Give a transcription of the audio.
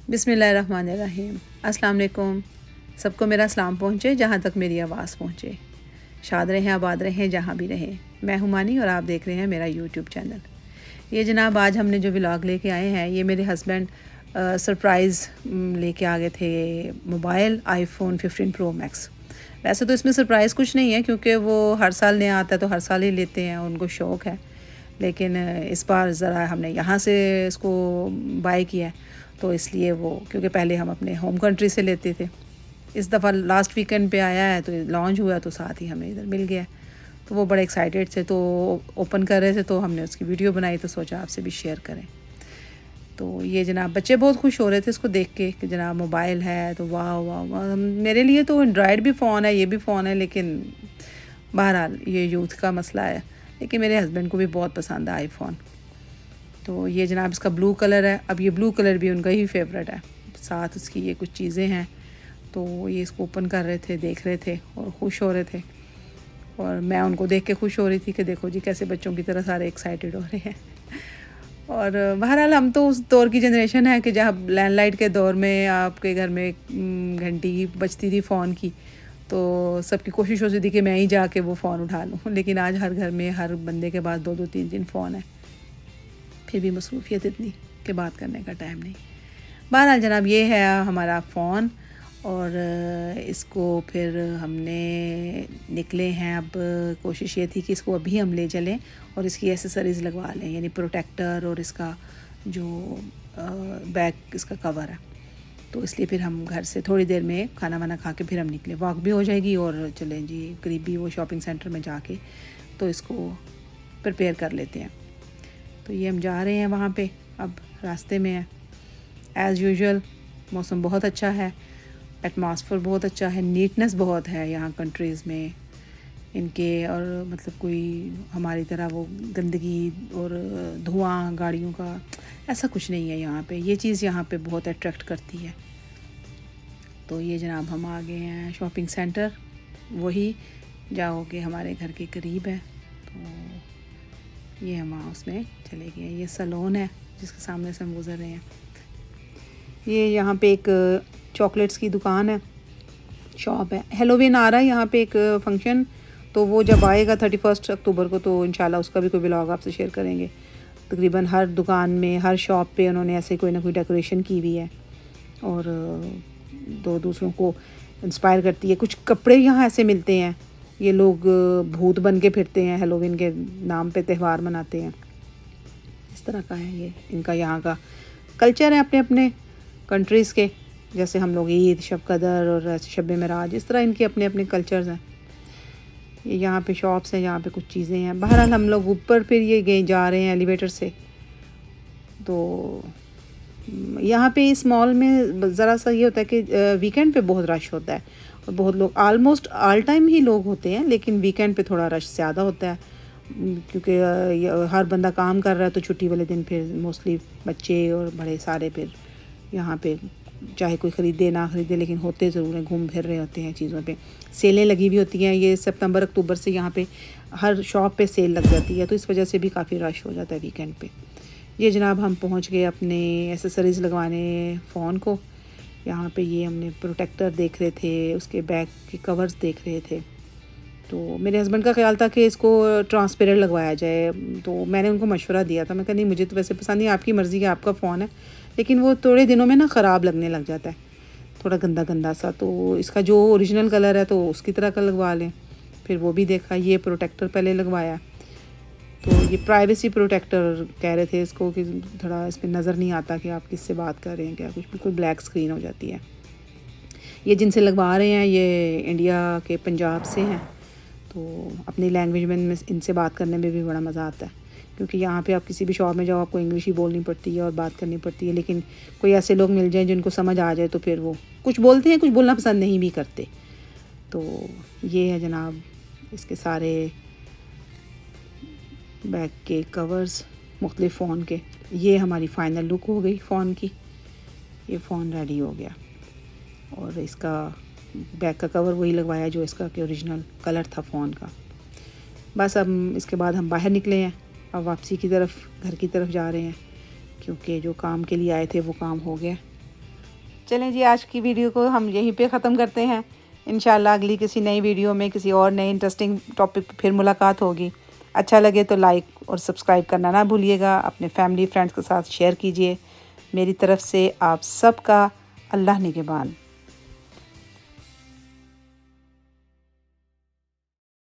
बिस्मिल्लाहिर्रहमानिर्रहीम। अस्सलाम वालेकुम। सबको मेरा सलाम पहुँचे जहाँ तक मेरी आवाज़ पहुँचे। शाद रहें आबाद रहें जहाँ भी रहें। मैं हुमानी और आप देख रहे हैं मेरा यूट्यूब चैनल। ये जनाब आज हमने जो व्लॉग लेके आए हैं ये मेरे हस्बैंड सरप्राइज़ लेके आ गए थे मोबाइल आईफोन 15 प्रो मैक्स। वैसे तो इसमें सरप्राइज़ कुछ नहीं है क्योंकि वो हर साल नया आता है तो हर साल ही लेते हैं, उनको शौक़ है। लेकिन इस बार ज़रा हमने यहाँ से इसको बाय किया है तो इसलिए वो, क्योंकि पहले हम अपने होम कंट्री से लेते थे। इस दफ़ा लास्ट वीकेंड पे आया है तो लॉन्च हुआ तो साथ ही हमें इधर मिल गया। तो वो बड़े एक्साइटेड थे तो ओपन कर रहे थे तो हमने उसकी वीडियो बनाई तो सोचा आपसे भी शेयर करें। तो ये जनाब बच्चे बहुत खुश हो रहे थे इसको देख के कि जनाब मोबाइल है तो वाह वाह वाह। मेरे लिए तो एंड्रॉयड भी फ़ोन है, ये भी फ़ोन है, लेकिन बहरहाल ये यूथ का मसला है। लेकिन मेरे हस्बैंड को भी बहुत पसंद है आईफोन। तो ये जनाब इसका ब्लू कलर है। अब ये ब्लू कलर भी उनका ही फेवरेट है। साथ उसकी ये कुछ चीज़ें हैं तो ये इसको ओपन कर रहे थे, देख रहे थे और ख़ुश हो रहे थे। और मैं उनको देख के खुश हो रही थी कि देखो जी कैसे बच्चों की तरह सारे एक्साइटेड हो रहे हैं। और बहरहाल हम तो उस दौर की जनरेशन है कि जहाँ लैंडलाइन के दौर में आपके घर में घंटी बजती थी फ़ोन की तो सबकी कोशिश होती थी कि मैं ही जाके वो फ़ोन उठा लूँ। लेकिन आज हर घर में हर बंदे के पास 2-2 3-3 फ़ोन है, फिर भी मसरूफ़ियत इतनी कि बात करने का टाइम नहीं। बहरहाल जनाब ये है हमारा फ़ोन और इसको फिर हमने निकले हैं। अब कोशिश ये थी कि इसको अभी हम ले चलें और इसकी एसेसरीज़ लगवा लें, यानी प्रोटेक्टर और इसका जो बैक इसका कवर है। तो इसलिए फिर हम घर से थोड़ी देर में खाना वाना खा के फिर हम निकले, वॉक भी हो जाएगी और चलें जी करीबी वो शॉपिंग सेंटर में जाके तो इसको प्रिपेयर कर लेते हैं। तो ये हम जा रहे हैं वहाँ पे, अब रास्ते में है। एज़ यूजुअल मौसम बहुत अच्छा है, एटमॉस्फेयर बहुत अच्छा है, नीटनेस बहुत है यहाँ कंट्रीज़ में इनके। और मतलब कोई हमारी तरह वो गंदगी और धुआं गाड़ियों का ऐसा कुछ नहीं है यहाँ पे। ये चीज़ यहाँ पे बहुत अट्रैक्ट करती है। तो ये जनाब हम आ गए हैं शॉपिंग सेंटर, वही जाओगे हमारे घर के करीब है। तो ये हम उसमें चले गए। ये सैलून है जिसके सामने से हम गुजर रहे हैं। ये यहाँ पे एक चॉकलेट्स की दुकान है, शॉप है। हेलोवीन आ रहा है यहाँ पे एक फंक्शन, तो वो जब आएगा 31 अक्टूबर को तो इंशाल्लाह उसका भी कोई व्लॉग आपसे शेयर करेंगे। तकरीबन हर दुकान में हर शॉप पे उन्होंने ऐसे कोई ना कोई डेकोरेशन की हुई है और दो दूसरों को इंस्पायर करती है। कुछ कपड़े यहाँ ऐसे मिलते हैं, ये लोग भूत बन के फिरते हैं, हेलोवीन के नाम पे त्यौहार मनाते हैं। इस तरह का है ये इनका यहाँ का कल्चर है अपने अपने कंट्रीज़ के। जैसे हम लोग ईद, शब कदर और शब मेराज, इस तरह इनके अपने अपने कल्चर्स हैं। ये यहाँ पे शॉप्स हैं, यहाँ पे कुछ चीज़ें हैं। बहरहाल हम लोग ऊपर फिर ये गए जा रहे हैं एलिवेटर से। तो यहाँ पे इस मॉल में ज़रा सा ये होता है कि वीकेंड पे बहुत रश होता है और बहुत लोग, आलमोस्ट ऑल टाइम ही लोग होते हैं, लेकिन वीकेंड पे थोड़ा रश ज़्यादा होता है क्योंकि हर बंदा काम कर रहा है। तो छुट्टी वाले दिन फिर मोस्टली बच्चे और बड़े सारे फिर यहाँ पे चाहे कोई ख़रीदे ना ख़रीदे लेकिन होते ज़रूर हैं, घूम फिर रहे होते हैं चीज़ों पे। सेलें लगी हुई होती हैं, ये सितंबर अक्टूबर से यहाँ पे हर शॉप पे सेल लग जाती है, तो इस वजह से भी काफ़ी रश हो जाता है वीकेंड पे। ये जनाब हम पहुँच गए अपने एसेसरीज़ लगवाने फ़ोन को। यहाँ पे ये हमने प्रोटेक्टर देख रहे थे, उसके बैक के कवर्स देख रहे थे। तो मेरे हस्बैंड का ख्याल था कि इसको ट्रांसपेरेंट लगवाया जाए, तो मैंने उनको मशवरा दिया था। मैं कहा नहीं मुझे तो वैसे पसंद नहीं, आपकी मर्ज़ी है, आपका फ़ोन है, लेकिन वो थोड़े दिनों में ना ख़राब लगने लग जाता है, थोड़ा गंदा गंदा सा। तो इसका जो ओरिजिनल कलर है तो उसकी तरह का लगवा लें। फिर वो भी देखा, ये प्रोटेक्टर पहले लगवाया। तो ये प्राइवेसी प्रोटेक्टर कह रहे थे इसको कि थोड़ा इस पर नज़र नहीं आता कि आप किससे बात कर रहे हैं क्या कुछ, बिल्कुल ब्लैक स्क्रीन हो जाती है। ये जिनसे लगवा रहे हैं ये इंडिया के पंजाब से हैं, तो अपनी लैंग्वेज में इनसे बात करने में भी बड़ा मज़ा आता है क्योंकि यहाँ पे आप किसी भी शॉप में जाओ आपको इंग्लिश ही बोलनी पड़ती है और बात करनी पड़ती है। लेकिन कोई ऐसे लोग मिल जाएं जिनको समझ आ जाए तो फिर वो कुछ बोलते हैं, कुछ बोलना पसंद नहीं भी करते। तो ये है जनाब इसके सारे बैक के कवर्स मुख्तलिफ फ़ोन के। ये हमारी फ़ाइनल लुक हो गई फ़ोन की। ये फ़ोन रेडी हो गया और इसका बैक का कवर वही लगवाया जो इसका कि ओरिजिनल कलर था फ़ोन का। बस अब इसके बाद हम बाहर निकले हैं, अब वापसी की तरफ घर की तरफ जा रहे हैं क्योंकि जो काम के लिए आए थे वो काम हो गया। चलें जी, आज की वीडियो को हम यहीं पे ख़त्म करते हैं। इंशाल्लाह अगली किसी नई वीडियो में किसी और नए इंटरेस्टिंग टॉपिक पर फिर मुलाकात होगी। अच्छा लगे तो लाइक और सब्सक्राइब करना ना भूलिएगा। अपने फैमिली फ्रेंड्स के साथ शेयर कीजिए। मेरी तरफ से आप सबका अल्लाह निगहबान।